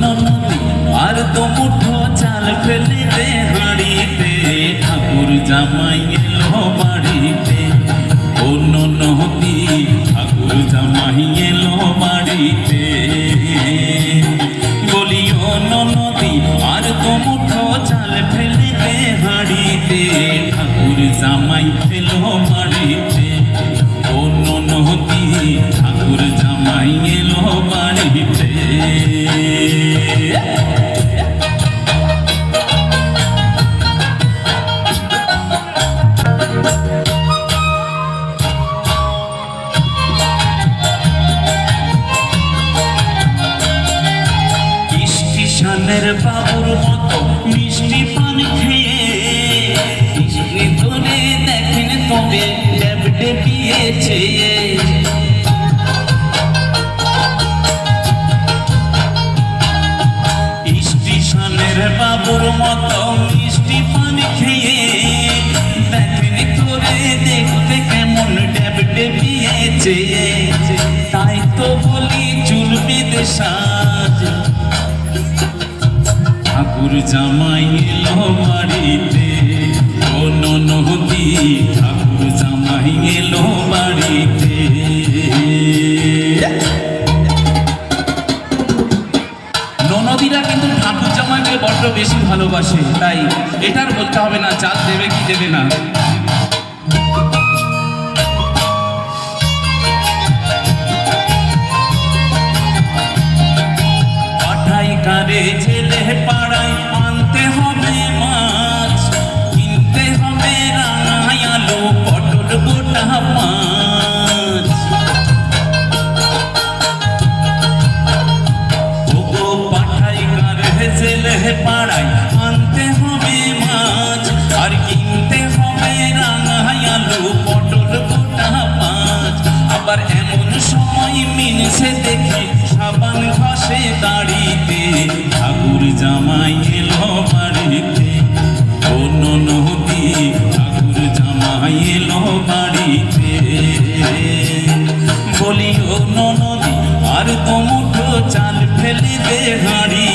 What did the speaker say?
নদী আর তো মুঠো চাল ফেলে দে হাঁড়িতে, ঠাকুর জামাই এলো বাড়িতে। ও নদী ঠাকুর জামাই এলো বাড়িতে, বলি ও নদী আর তো মুঠো চাল ফেলে দে হাঁড়িতে, ঠাকুর জামাই এলো বাড়িতে। ও নদী ঠাকুর জামাই এলো বাড়িতে। স্টেশনের বাবুর মতো মিষ্টি পান খেয়ে কৃষ্ণে ধরে দেখেন তবে ডেবডে পিয়েছে। স্টেশনের বাবুর মতো মিষ্টি পান খেয়ে দেখেন ধরে দেখতে কেমন ডেবডে পিয়েছে। তাই তো বলি চুল বেঁধে সাজ, ঠাকুর জামাই এলো বাড়িতে। ও নদী ঠাকুর জামাই এলো বাড়িতে। ননদীরা কিন্তু ঠাকুর জামাইকে বড্ড বেশি ভালোবাসে, তাই এটার বলতে হবে না চাল দেবে কি দেবে না। কারে ছেলে পাড়ায় আনতে হবে মাছ, কিনতে হবে রাঙা আলু পটল গোটা মাছ। ও পাঠাই কারে ছেলে পাড়ায় আনতে হবে মাছ, আর কিনতে হবে রাঙা আলু পটল গোটা মাছ। আবার এমন সময় মিনসে দেখি সাবান ঘষে দাড়িতে, ঠাকুর জামাই এলো বাড়িতে। ও নদী ঠাকুর জামাই এলো বাড়িতে, বলি ও নদী আর তো মুঠো চাল ফেলে দে হাঁড়ি